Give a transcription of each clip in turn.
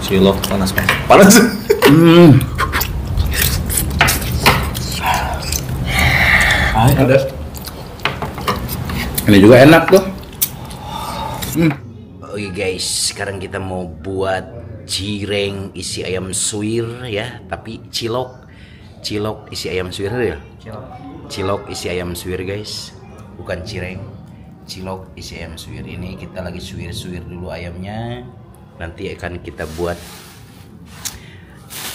Cilok panas banget. Panas. Ada. Ini juga enak tuh. Oke guys, sekarang kita mau buat cireng isi ayam suwir ya, tapi cilok isi ayam suwir ya. Cilok isi ayam suwir guys, bukan cireng. Cilok isi ayam suwir. Ini kita lagi suwir dulu ayamnya. Nanti akan kita buat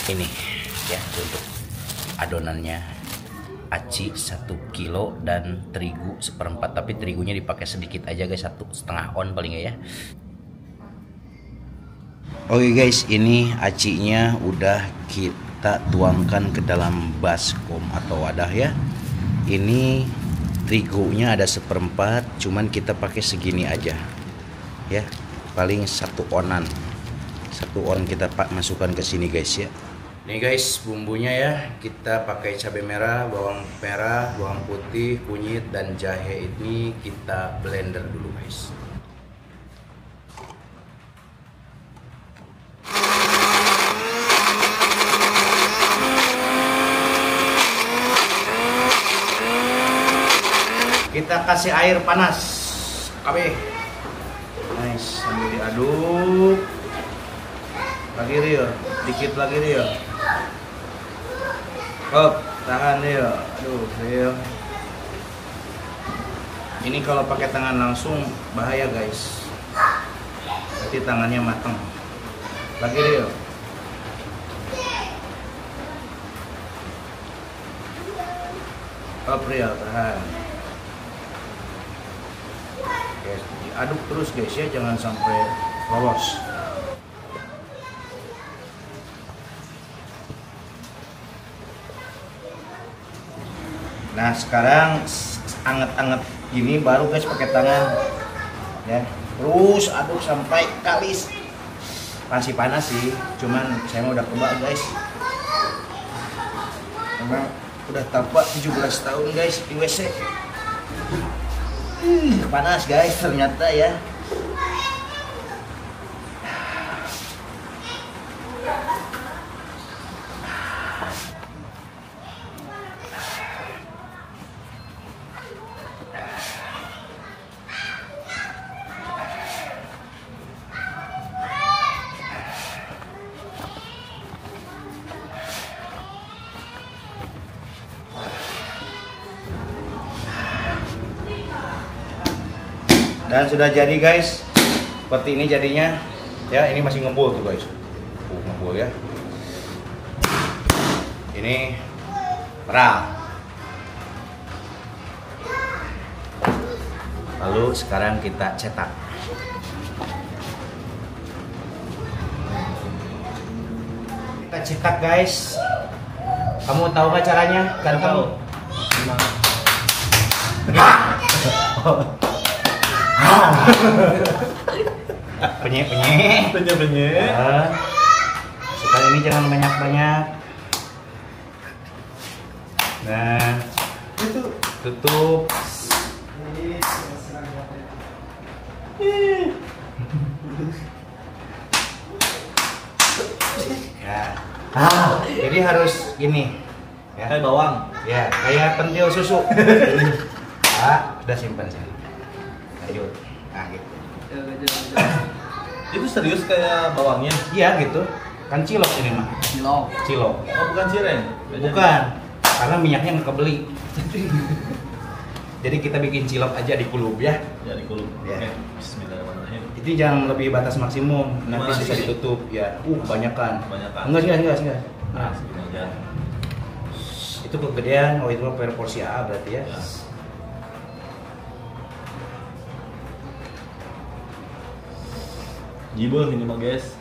ini ya untuk adonannya. Aci 1 kilo dan terigu 1/4, tapi terigunya dipakai sedikit aja guys, 1,5 on paling ya. Oke guys, ini acinya udah kita tuangkan ke dalam baskom atau wadah ya. Ini terigunya ada 1/4, cuman kita pakai segini aja ya, paling 1 onan. 1 on kita masukkan ke sini guys ya. Nih guys, bumbunya ya, kita pakai cabai merah, bawang merah, bawang putih, kunyit, dan jahe. Ini kita blender dulu guys. Kita kasih air panas, KB. Nice, sambil diaduk. Lagi Rio, dikit lagi Rio. Hop, tahan Rio. Aduh, Rio. Ini kalau pakai tangan langsung bahaya guys. Berarti tangannya matang. Lagi Rio. Hop Rio, tahan. Oke, diaduk terus guys ya, jangan sampai lolos. Nah sekarang anget-anget gini baru guys pakai tangan ya, terus aduk sampai kalis. Masih panas sih, cuman saya mau udah kebak guys, karena udah tapak 17 tahun guys di WC. Panas guys ternyata ya. Dan sudah jadi guys, seperti ini jadinya ya. Ini masih ngembul tuh guys, ngembul ya. Ini merah. Lalu sekarang kita cetak. Kita cetak guys. Kamu tahu gak caranya? Kan tahu. Penyek. Sekali ini jangan banyak. Nah, itu tutup. Ya. Jadi harus gini. Ya. Kayak bawang. Ya, kayak pentil susu. Udah simpan sini. Lanjut. Nah, gitu. Itu serius kayak bawangnya? Iya gitu. Kan cilok ini mah. Cilok. Oh, bukan cireng. Bukan. Karena minyaknya nggak kebeli. Jadi kita bikin cilok aja di kulub ya. Ya di kulub. Ya. Oke. Bismillahirrahmanirrahim. Itu jangan lebih batas maksimum. Nanti Gimana bisa sih? ditutup ya. Banyakan. Banyakan. Enggak. Nah, Nah, segini aja. itu kegedean. Oh itu per porsi A berarti ya. Ya. Jibul ini mah guys.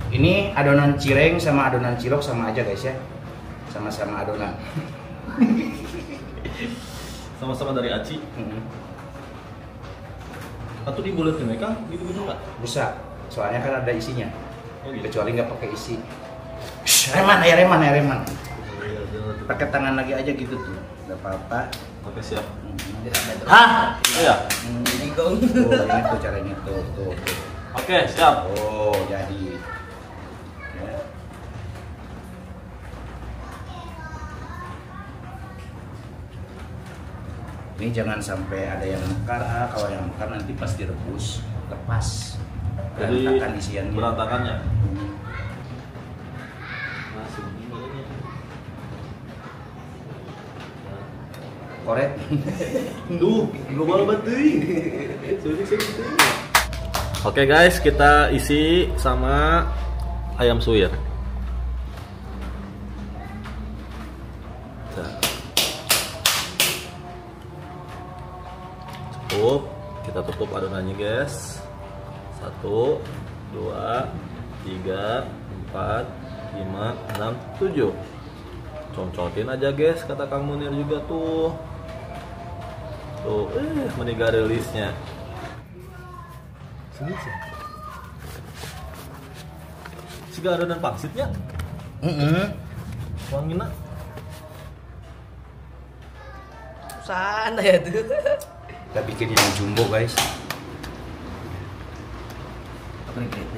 Ini adonan cireng sama adonan cilok sama aja guys ya. Sama-sama adonan. Sama-sama dari aci. Atau dibuletin mereka gitu-gitu nggak? Bisa. Soalnya kan ada isinya. Oh gitu. Kecuali nggak pakai isi. Reman. Iya. Pakai tangan lagi aja gitu tuh, nggak apa-apa. Oke siap. Hah? Iya. Ini tuh caranya tuh. Oke siap. Oh jadi. Ya. Ini jangan sampai ada yang mekar, kalau yang mekar nanti pas direbus lepas. Jadi Berantakan isiannya. berantakannya. Masih begini ini. Korek. Duh, global banget. Oke guys, kita isi sama ayam suwir. Cukup, kita tutup adonannya guys. 1, 2, 3, 4, 5, 6, 7. Concotin aja guys, kata Kang Munir juga tuh. Tuh, meninggal rilisnya. Sini sih. Siga adonan pangsitnya. Wanginya. Sana ya tuh. Kita bikin yang jumbo guys. Apa nih kereta?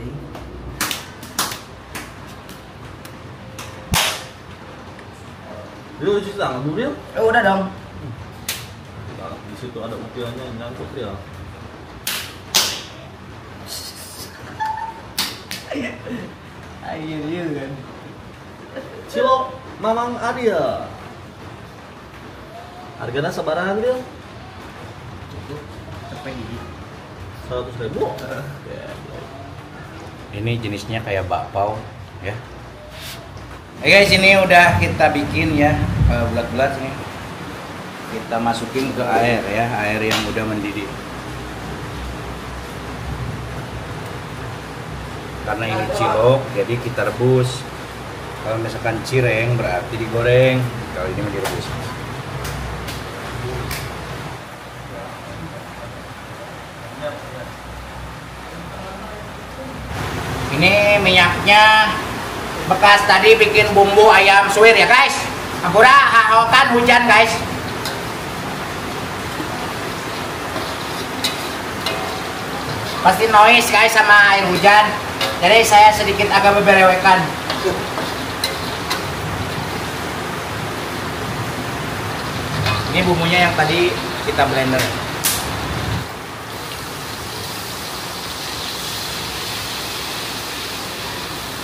Dia cuci tangan dulu ya. Udah dong. Nah, di situ ada ukirannya nyangkut ya. Ayo kan. Cilok Mamang Arya. Harganya sebarangan dia? Sampai gini. 100.000. Ini jenisnya kayak bakpao ya. Guys, ini udah kita bikin ya bulat-bulat nih. Kita masukin ke air ya, air yang udah mendidih. Karena ini cilok, jadi kita rebus. Kalau misalkan cireng berarti digoreng. Kalau ini mau direbus. Ini minyaknya bekas tadi bikin bumbu ayam suwir ya guys. Ampura hahokan hujan guys. Pasti noise guys sama air hujan. Jadi saya sedikit agak beberewekan. Ini bumbunya yang tadi kita blender.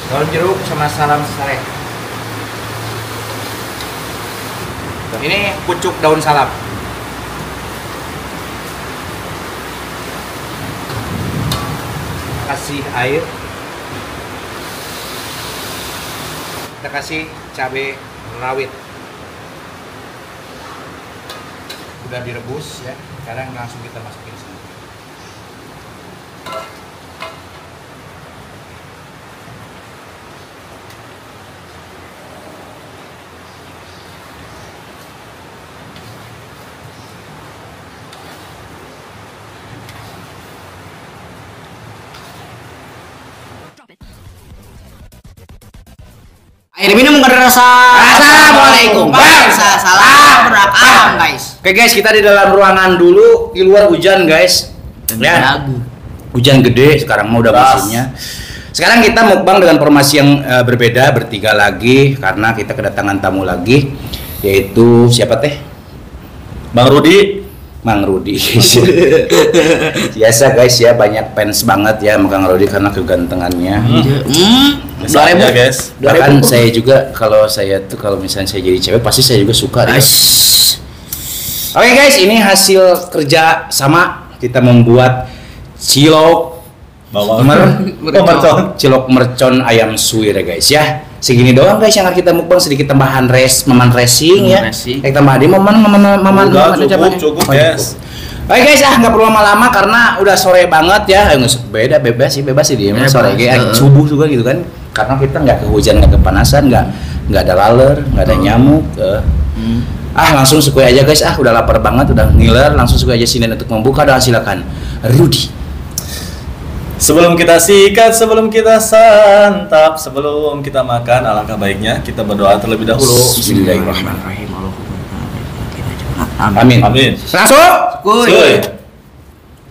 Daun jeruk sama salam sereh. Ini pucuk daun salam. Kasih air. Kita kasih cabai rawit. Udah direbus ya. Sekarang langsung kita masukin sini. Air minum gak ada rasa. Assalamualaikum bang. Salam berakam guys. Oke guys, kita di dalam ruangan dulu. Di luar hujan guys. Ya. Hujan gede. Sekarang mau udah musimnya. Sekarang kita mukbang dengan formasi yang berbeda, bertiga lagi karena kita kedatangan tamu lagi, yaitu siapa teh? Bang Rudi. Mang Rudi. Biasa guys ya, banyak fans banget ya sama Kang Rudi karena kegantengannya. Ya guys. Bahkan saya juga kalau misalnya saya jadi cewek pasti saya juga suka. Oke guys, ini hasil kerja sama kita membuat cilok mercon. Cilok mercon ayam suwir ya guys ya. Segini doang guys yang kita mukbang, sedikit tambahan maman racing ya. Tambah di maman cukup guys. Oke guys, nggak perlu lama-lama karena udah sore banget ya. Bebas sih dia sore kayak subuh juga gitu kan. Karena kita nggak kehujan, nggak kepanasan, nggak ada laler, nggak ada nyamuk. Langsung sukui aja guys. Udah lapar banget, udah ngiler, langsung sukui aja sini untuk membuka. Dan silakan Rudi. Sebelum kita sikat, sebelum kita santap, sebelum kita makan, alangkah baiknya kita berdoa terlebih dahulu. Bismillahirrahmanirrahim. Amin. Amin. Langsung. Cuy.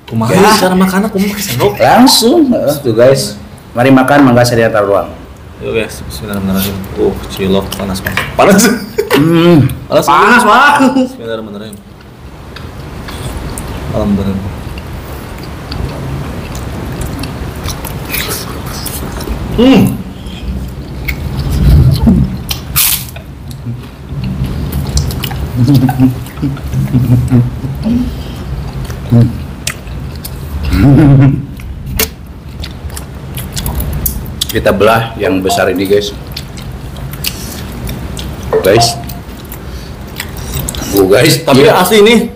Kumaha cara makan aku pakai sendok. Langsung. Tuh guys. Mari makan, mangga saya taruh ruang. Yuk guys, bismillahirrahmanirrahim. Cilok panas banget. Panas. Panas. Panas banget. Bismillahirrahmanirrahim. Alhamdulillah. Kita belah yang besar ini guys. Guys. Tapi asli nih.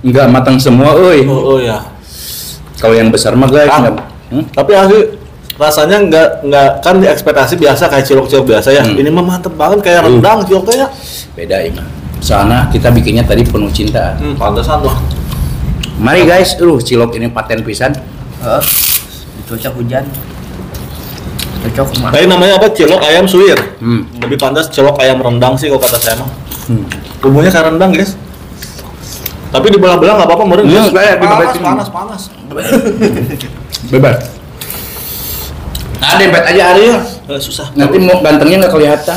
Enggak matang semua, euy. Oh ya. Kalau yang besar mah guys, Tapi asli rasanya nggak kan di ekspektasi biasa kayak cilok-cilok biasa ya. Ini mah mantep banget kayak rendang ciloknya ya. Beda ini. Soalnya kita bikinnya tadi penuh cinta. Pantesan loh. Mari guys, cilok ini paten pisan. Cocok hujan. Cocok mah. Tapi namanya apa? Cilok ayam suwir. Lebih pantas cilok ayam rendang sih kalau kata saya mah. Bumbunya kayak rendang guys. Tapi dibelah-belah nggak apa-apa meren guys. Panas. Bebas. Nah, dempet aja hari ya. Susah. Nanti mau gantengnya nggak kelihatan.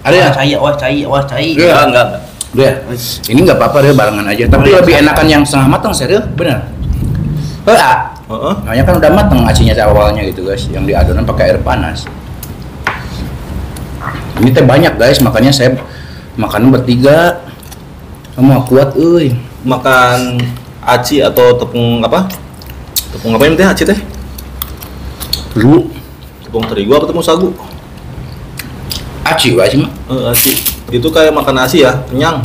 Ada ya? Cai. Enggak. Udah. Ini nggak apa-apa deh, barengan aja. Tapi lebih enakan yang setengah matang serius, bener. Makanya kan udah matang acinya awalnya gitu guys. Yang di adonan pakai air panas. Ini teh banyak guys, makanya saya makan bertiga. Kamu kuat, euy. Makan aci atau tepung apa? Tepung apa ini teh aci teh? Tepung terigu apa tepung sagu? Aci mah. Aci. Itu kayak makan nasi ya, kenyang.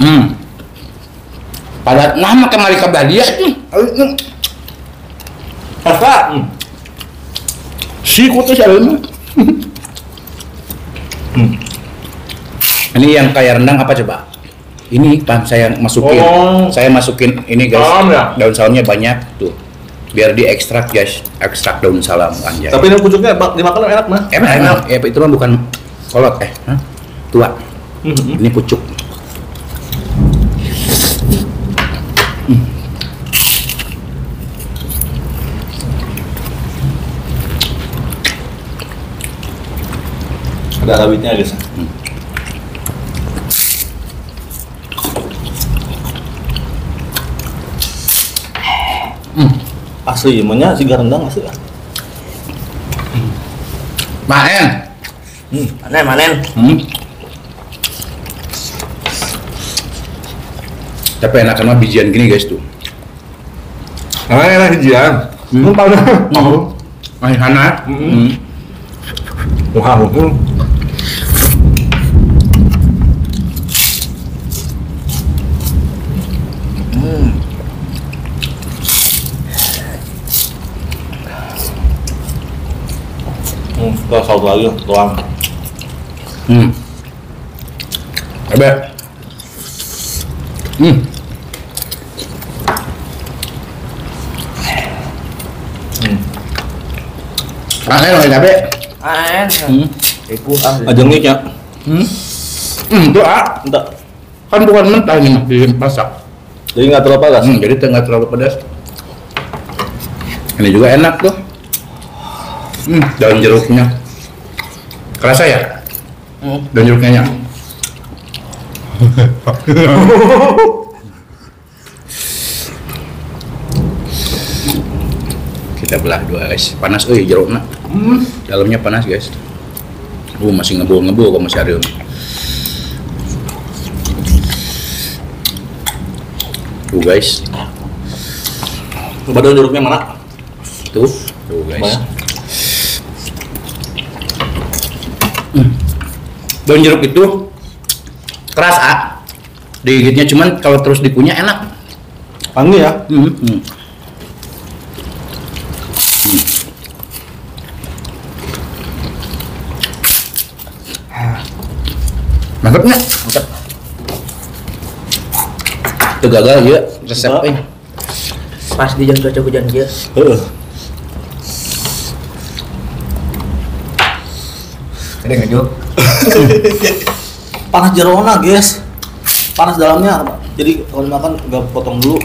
Pada nama kemari ke Badia tuh. Apa? Si kutu salma. Ini yang kayak rendang apa coba? Ini pan saya masukin. Saya masukin ini guys. Daun salamnya banyak tuh. Biar diekstrak guys, ekstrak daun salam anjay. Tapi ini pucuknya dimakan enak mah. Enak. Ya itu mah bukan kolot tua. Ini pucuk. Ada rawitnya guys. Asli, emangnya si rendang asli ya? Manen. Tapi enakan mah bijian gini guys tuh. Enak bijian. Hangat. Wow. Kita satu lagi tuang. Coba. Lagi cabe. Iku Ajengik ya. Itu Enggak. kan bukan mentah ini mah dimasak. Jadi nggak terlalu panas. Jadi nggak terlalu pedas. Ini juga enak tuh. Daun jeruknya. Kerasa ya? Daun jeruknya. Kita belah dua guys. Panas jeruknya. Dalamnya panas guys. Masih ngebul-ngebul kok masih ada. Guys. Coba daun jeruknya mana? Tuh guys. Daun jeruk itu keras digigitnya, cuman kalau terus dikunyah enak. Wangi ya? Mantap nggak? Mantap. Itu gagal ya resepnya. pas di jam cuaca hujan dia. Ada ngejuk. Panas jerona guys, panas dalamnya. Jadi kalau makan nggak potong dulu.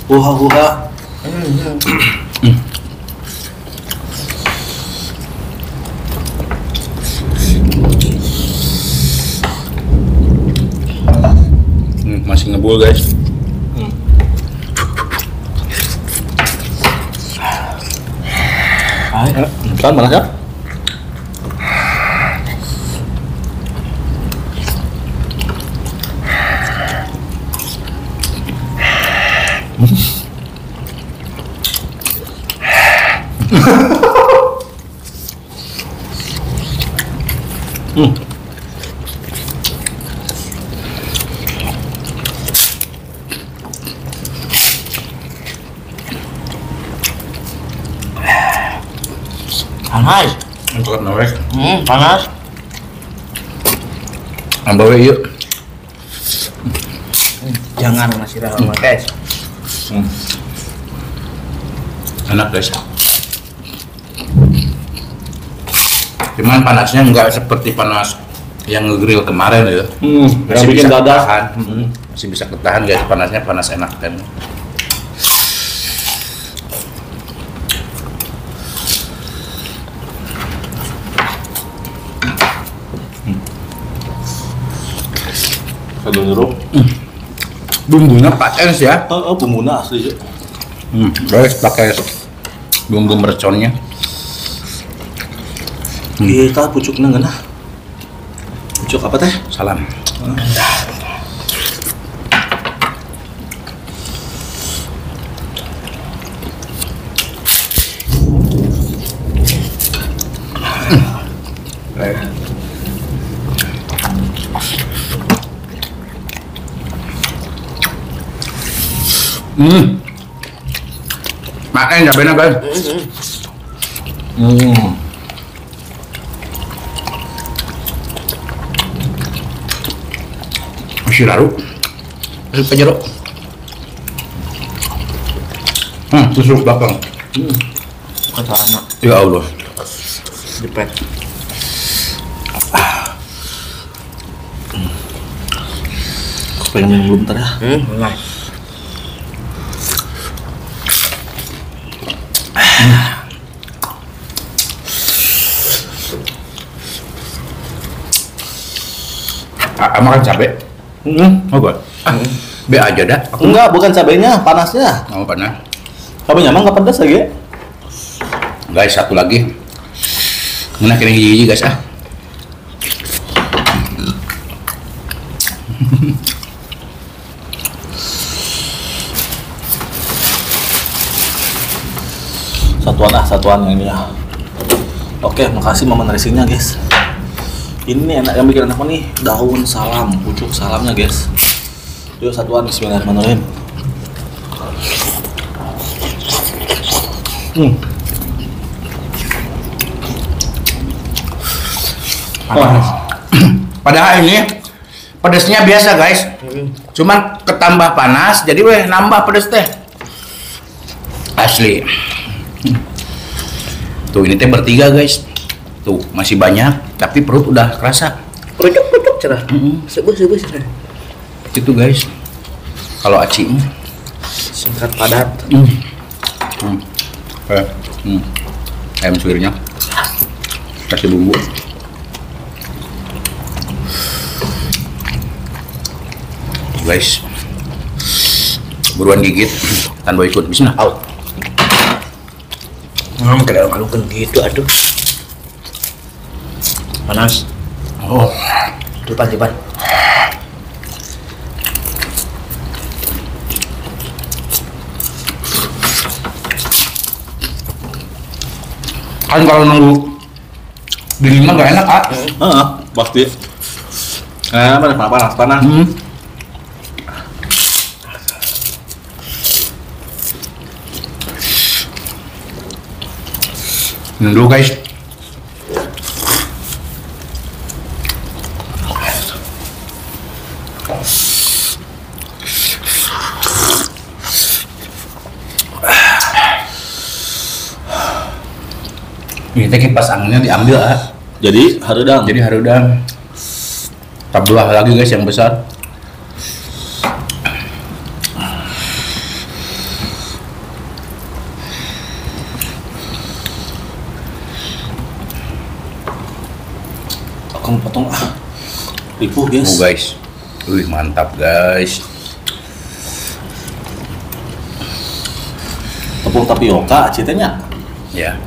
Huha. Masih ngebul guys. Kan panas ya? Panas. Untuk nawek. Panas. Ambawe yuk. Jangan masih rahmat guys. Enak guys. Cuman panasnya nggak seperti panas yang ngegrill kemarin ya. Yang bikin bisa dadah. ketahan. Masih bisa ketahan guys, panasnya panas enak kan. Kalau jeruk. Bumbunya patens ya. Bumbunya asli sih. Guys pakai bumbu merconnya. Kita pucuknya nggak nah? Pucuk apa teh? Salam. Makan cabenya guys. Masih lalu. Masih penyeruk. Tusuk belakang. Kata anak Ya Allah. jepet. Pengen minum belum ntar ya? Enggak. Makan cabai? Oh gua. Be aja dah. Enggak, bukan cabenya, panasnya. Mau panas. Cabenya emang nggak pedas lagi? Guys, satu lagi. Mana kering gigi guys ah. Satuan yang ini ya. Oke, makasih momen racingnya guys. Ini enak, yang bikin enak nih daun salam, pucuk salamnya guys. Yuk satuan, bismillahirrahmanirrahim. Panas. Padahal ini pedesnya biasa guys. Cuman ketambah panas jadi weh nambah pedes teh. Asli. Tuh ini teh bertiga guys. Tuh masih banyak tapi perut udah kerasa. Pucuk cerah. Sebus cerah. Itu guys. Kalau aci Singkat padat. Ayam suwirnya kasih bumbu. Guys, buruan gigit tanpa ikut. Bismillah. Out. Kada malukan gitu aduh. Panas. Oh, Cepat. kan kalau nunggu dingin mah gak enak ah. Pasti. Panas. Minum dulu guys. Ini teh kipas anginnya diambil ah. Jadi harudang. Jadi harudang. Tablah lagi guys yang besar. Akan potong ripuh guys. Oh guys. Wih mantap guys. Tepung tapioka ceritanya. Ya.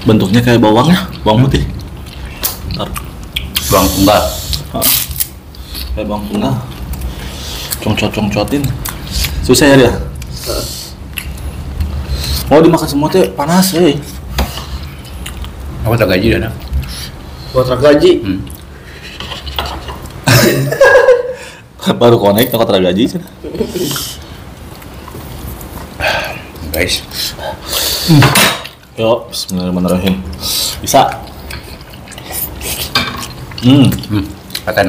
Bentuknya kayak bawang ya, bawang putih. Ntar. Bawang tunggal. Kayak bawang tunggal. Congcot-congcotin. Susah ya dia. Mau dimakan semua teh panas, Apa tak gaji dah? Buat gaji. Baru connect kontrak gaji sih. Guys. Yo, bismillahirrahmanirrahim. Bisa. Makan.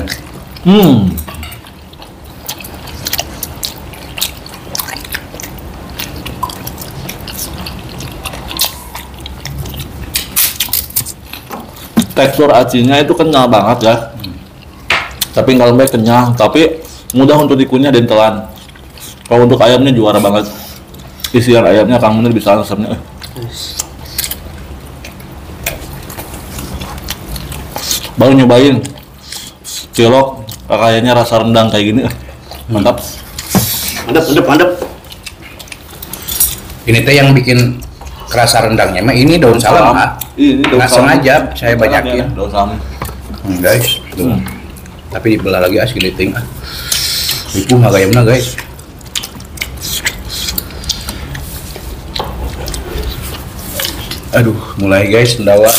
Tekstur acinya itu kenyal banget ya. Tapi nggak lembek, kenyal, tapi mudah untuk dikunyah dan telan. Kalau untuk ayamnya juara banget. Isian ayamnya Kang Munir bisa resepnya. Baru nyobain cilok kayaknya rasa rendang kayak gini. Mantap. Mantap. Ini teh yang bikin kerasa rendangnya mah ini daun salam, Pak. Ini daun Nggak salam. sengaja saya banyakin. Daun salam. Guys, tuh. Tapi dibelah lagi asiliting. Ripuh agayamna guys. Aduh, mulai guys sendawa.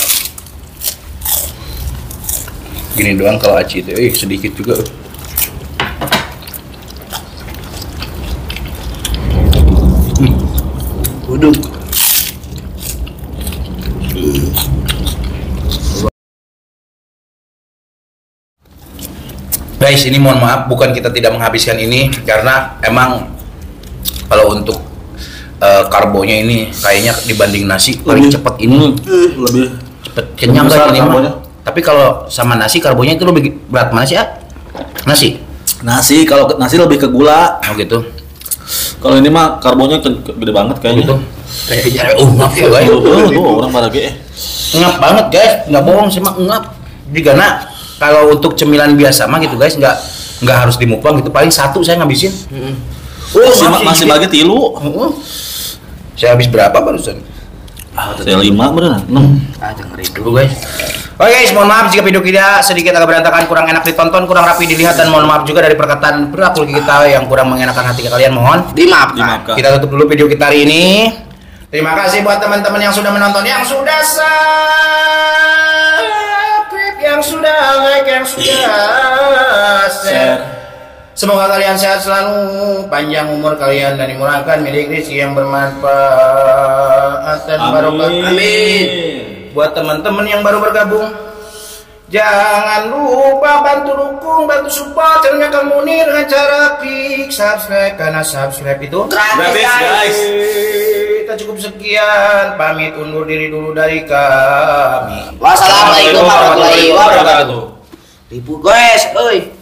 Gini doang kalau aci itu, sedikit juga. Uduk. Guys, ini mohon maaf, bukan kita tidak menghabiskan ini karena emang kalau untuk karbonya ini kayaknya dibanding nasi paling cepat ini. Lebih Cepet kenyang besar guys ini karbonya. mah. Tapi kalau sama nasi karbonya itu lebih berat mana sih ya? Nasi. nasi, kalau nasi lebih ke gula. Oh gitu. Kalau ini mah karbonnya gede banget kayaknya. Gitu. Kayaknya ngap ya guys. Tuh, orang pada ge. Ngap banget guys, nggak bohong sih mah ngap. Jadi karena kalau untuk cemilan biasa mah gitu guys nggak harus dimukbang gitu, paling satu saya ngabisin. Masih bagi tilu. Saya habis berapa barusan? Saya 5 beneran. 6. Dengerin dulu guys. Oke guys, mohon maaf jika video kita sedikit agak berantakan, kurang enak ditonton, kurang rapi dilihat, dan mohon maaf juga dari perkataan perilaku kita yang kurang mengenakan hati kalian, mohon Dimaafkan. kita tutup dulu video kita hari ini. Terima kasih buat teman-teman yang sudah menonton, yang sudah subscribe, yang sudah like, yang sudah share. Semoga kalian sehat selalu, panjang umur kalian, dan dimurahkan milik rezeki yang bermanfaat dan barokah. Amin. Buat teman-teman yang baru bergabung, jangan lupa bantu dukung, bantu support channelnya Kang Munir dengan cara klik subscribe, karena subscribe itu Gratis, guys. Kita cukup sekian, pamit undur diri dulu dari kami. Wassalamualaikum warahmatullahi wabarakatuh. Ribu guys, oi.